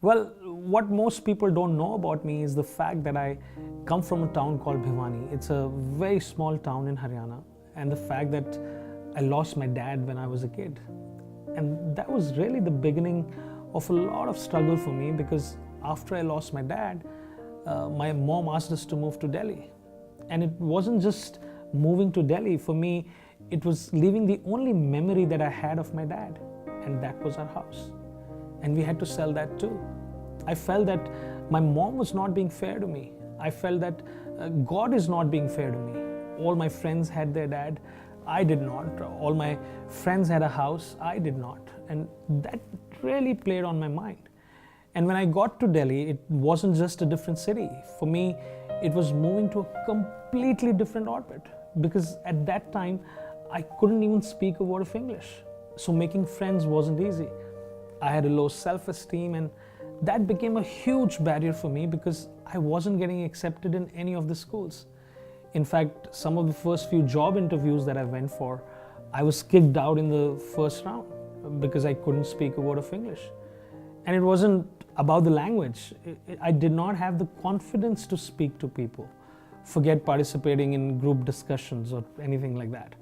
Well, what most people don't know about me is the fact that I come from a town called Bhiwani. It's a very small town in Haryana, and the fact that I lost my dad when I was a kid. And that was really the beginning of a lot of struggle for me, because after I lost my dad, my mom asked us to move to Delhi. And it wasn't just moving to Delhi. For me, it was leaving the only memory that I had of my dad, and that was our house. And we had to sell that too. I felt that my mom was not being fair to me. I felt that God is not being fair to me. All my friends had their dad, I did not. All my friends had a house, I did not. And that really played on my mind. And when I got to Delhi, it wasn't just a different city. For me, it was moving to a completely different orbit, because at that time, I couldn't even speak a word of English. So making friends wasn't easy. I had a low self-esteem, and that became a huge barrier for me because I wasn't getting accepted in any of the schools. In fact, some of the first few job interviews that I went for, I was kicked out in the first round because I couldn't speak a word of English. And it wasn't about the language. I did not have the confidence to speak to people. Forget participating in group discussions or anything like that.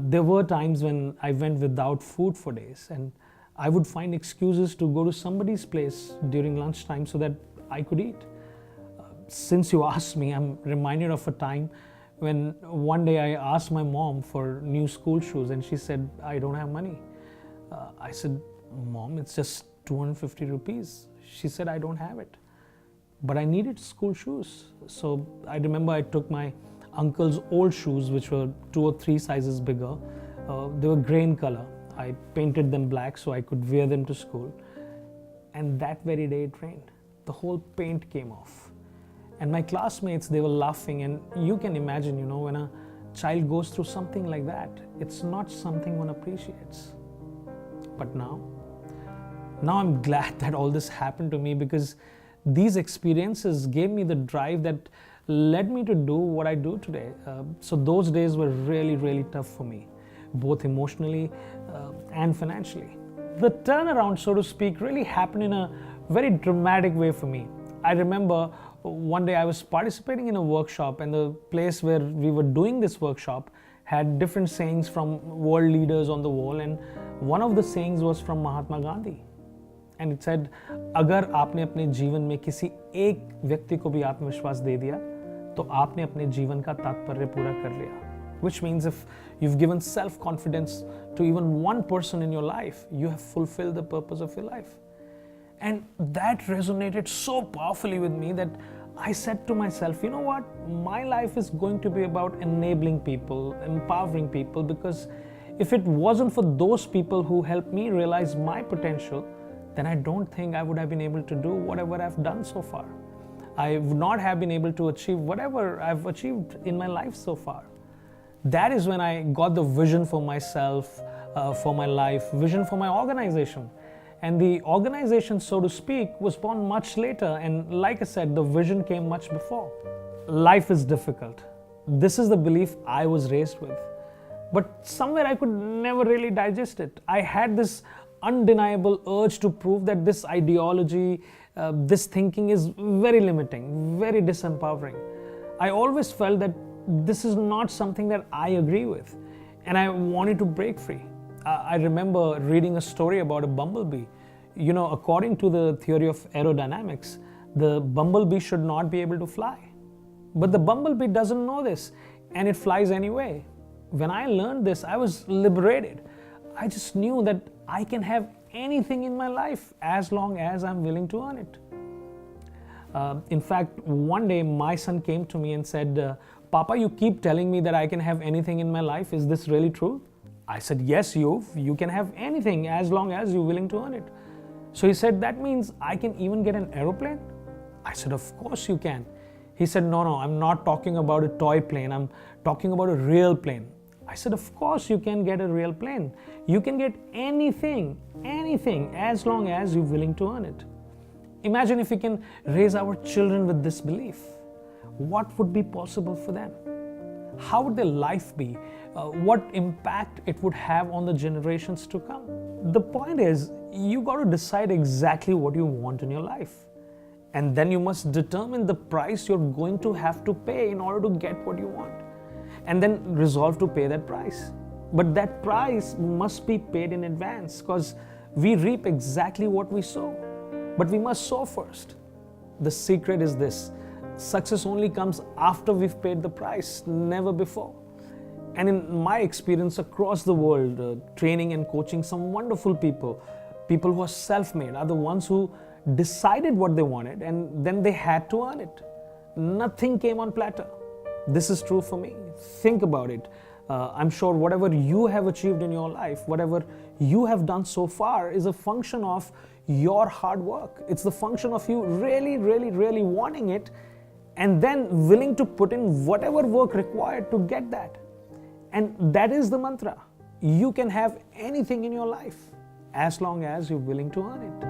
There were times when I went without food for days, and I would find excuses to go to somebody's place during lunchtime so that I could eat. Since you asked me, I'm reminded of a time when one day I asked my mom for new school shoes, and she said, I don't have money. I said, Mom, it's just 250 rupees. She said, I don't have it. But I needed school shoes. So I remember I took my uncle's old shoes, which were 2 or 3 sizes bigger. They were gray in color. I painted them black so I could wear them to school. And that very day it rained. The whole paint came off. And my classmates, they were laughing. And you can imagine, when a child goes through something like that, it's not something one appreciates. But now I'm glad that all this happened to me, because these experiences gave me the drive that led me to do what I do today. So those days were really, really tough for me, both emotionally and financially. The turnaround, so to speak, really happened in a very dramatic way for me. I remember one day I was participating in a workshop, and the place where we were doing this workshop had different sayings from world leaders on the wall, and one of the sayings was from Mahatma Gandhi. And it said, अगर आपने अपने जीवन में किसी एक व्यक्ति को भी आत्मविश्वास दे दिया, तो आपने अपने जीवन का तात्पर्य पूरा कर लिया. Which means if you've given self-confidence to even one person in your life, you have fulfilled the purpose of your life. And that resonated so powerfully with me that I said to myself, you know what? My life is going to be about enabling people, empowering people, because if it wasn't for those people who helped me realize my potential, then I don't think I would have been able to do whatever I've done so far. I would not have been able to achieve whatever I've achieved in my life so far. That is when I got the vision for myself, for my life, vision for my organization. And the organization, so to speak, was born much later. And like I said, the vision came much before. Life is difficult. This is the belief I was raised with. But somewhere I could never really digest it. I had this undeniable urge to prove that this ideology, this thinking is very limiting, very disempowering. I always felt that this is not something that I agree with, and I wanted to break free. I remember reading a story about a bumblebee. According to the theory of aerodynamics, the bumblebee should not be able to fly. But the bumblebee doesn't know this, and it flies anyway. When I learned this, I was liberated. I just knew that I can have anything in my life as long as I'm willing to earn it. In fact, one day my son came to me and said, Papa, you keep telling me that I can have anything in my life. Is this really true? I said, yes, you can have anything as long as you're willing to earn it. So he said, that means I can even get an aeroplane? I said, of course you can. He said, no, I'm not talking about a toy plane. I'm talking about a real plane. I said, of course you can get a real plane. You can get anything as long as you're willing to earn it. Imagine if we can raise our children with this belief. What would be possible for them? How would their life be? What impact it would have on the generations to come? The point is, you got to decide exactly what you want in your life. And then you must determine the price you're going to have to pay in order to get what you want. And then resolve to pay that price. But that price must be paid in advance, because we reap exactly what we sow. But we must sow first. The secret is this: success only comes after we've paid the price, never before. And in my experience across the world, training and coaching some wonderful people who are self-made, are the ones who decided what they wanted and then they had to earn it. Nothing came on platter. This is true for me. Think about it. I'm sure whatever you have achieved in your life, whatever you have done so far, is a function of your hard work. It's the function of you really, really, really wanting it and then willing to put in whatever work required to get that. And that is the mantra. You can have anything in your life as long as you're willing to earn it.